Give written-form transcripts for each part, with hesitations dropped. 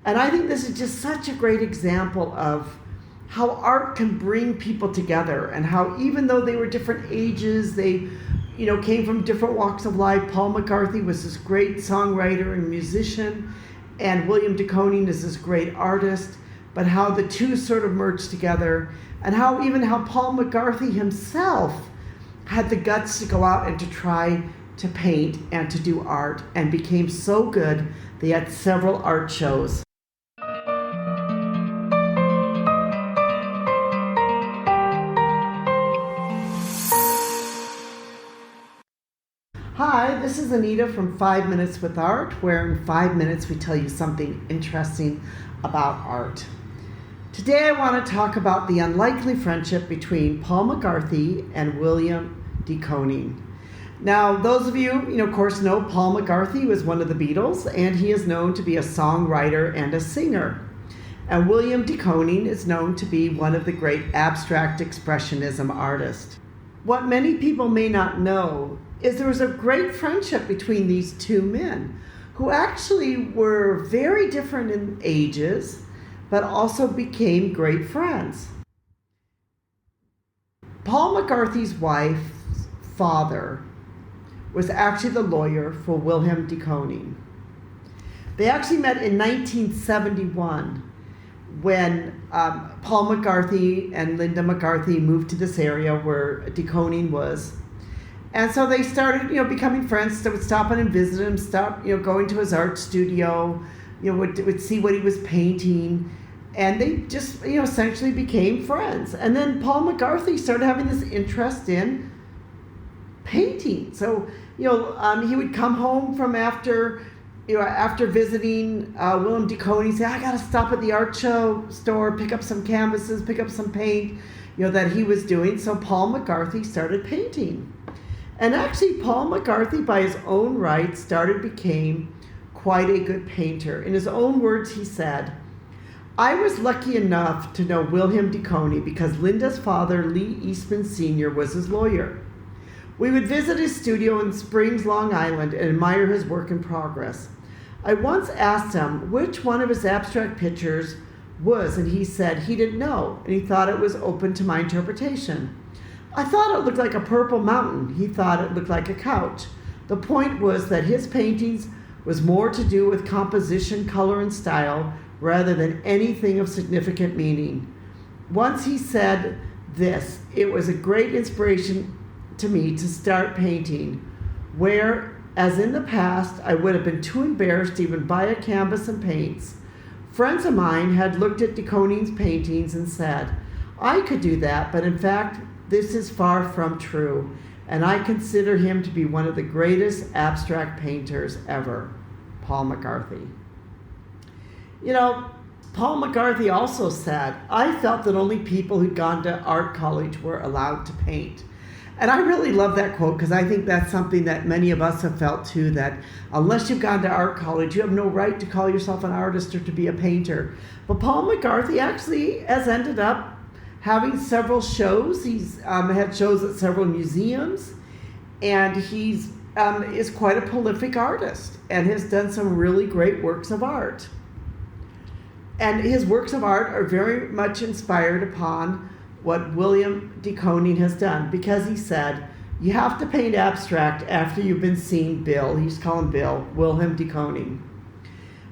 And I think this is just such a great example of how art can bring people together, and how even though they were different ages, they came from different walks of life. Paul McCartney was this great songwriter and musician, and Willem de Kooning is this great artist, but how the two sort of merged together, and how Paul McCartney himself had the guts to go out and to try to paint and to do art, and became so good they had several art shows. Hi, this is Anita from 5 Minutes with Art, where in 5 minutes we tell you something interesting about art. Today I want to talk about the unlikely friendship between Paul McCartney and Willem de Kooning. Now, those of you, of course, know Paul McCartney was one of the Beatles, and he is known to be a songwriter and a singer. And Willem de Kooning is known to be one of the great Abstract Expressionism artists. What many people may not know is there was a great friendship between these two men, who actually were very different in ages, but also became great friends. Paul McCartney's wife's father was actually the lawyer for Willem de Kooning. They actually met in 1971 when Paul McCartney and Linda McCartney moved to this area where de Kooning was. And so they started, becoming friends. They would stop in and visit him, going to his art studio, would see what he was painting. And they just, essentially became friends. And then Paul McCartney started having this interest in painting. So, he would come home from after visiting Willem de Kooning, say, I got to stop at the art show store, pick up some canvases, pick up some paint, that he was doing. So Paul McCartney started painting. And actually, Paul McCartney, by his own right, became quite a good painter. In his own words, he said, I was lucky enough to know Willem de Kooning because Linda's father, Lee Eastman Sr., was his lawyer. We would visit his studio in Springs, Long Island, and admire his work in progress. I once asked him which one of his abstract pictures was, and he said he didn't know, and he thought it was open to my interpretation. I thought it looked like a purple mountain. He thought it looked like a couch. The point was that his paintings was more to do with composition, color, and style rather than anything of significant meaning. Once he said this, it was a great inspiration to me to start painting, where, as in the past, I would have been too embarrassed to even buy a canvas and paints. Friends of mine had looked at de Kooning's paintings and said, I could do that, but in fact, this is far from true, and I consider him to be one of the greatest abstract painters ever, Paul McCartney. Paul McCartney also said, I felt that only people who'd gone to art college were allowed to paint. And I really love that quote because I think that's something that many of us have felt too, that unless you've gone to art college, you have no right to call yourself an artist or to be a painter. But Paul McCartney actually has ended up having several shows. He's had shows at several museums, and he's is quite a prolific artist and has done some really great works of art. And his works of art are very much inspired upon what Willem de Kooning has done, because he said, you have to paint abstract after you've been seeing Bill. He used to call him Bill, Willem de Kooning.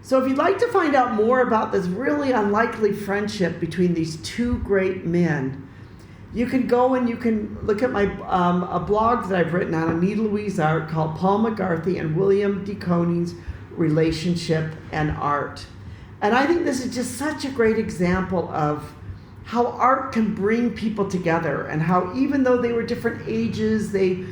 So if you'd like to find out more about this really unlikely friendship between these two great men, you can go and you can look at my a blog that I've written on Anita Louise Art called Paul McCartney and Willem de Kooning's Relationship and Art. And I think this is just such a great example of how art can bring people together, and how even though they were different ages, they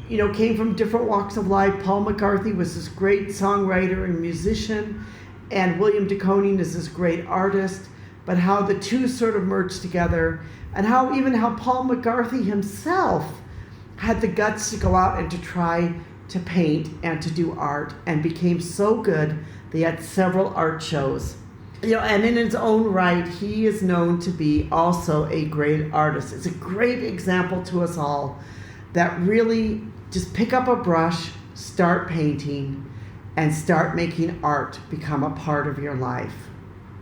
came from different walks of life. Paul McCartney was this great songwriter and musician, and Willem de Kooning is this great artist, but how the two sort of merged together, and how Paul McCartney himself had the guts to go out and to try to paint and to do art, and became so good they had several art shows. And in his own right, he is known to be also a great artist. It's a great example to us all that really just pick up a brush, start painting, and start making art become a part of your life.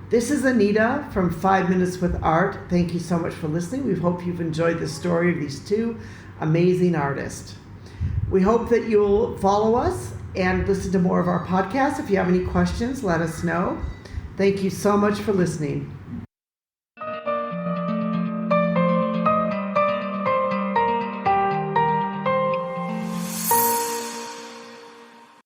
This is Anita from 5 Minutes with Art. Thank you so much for listening. We hope you've enjoyed the story of these two amazing artists. We hope that you'll follow us and listen to more of our podcasts. If you have any questions, let us know. Thank you so much for listening.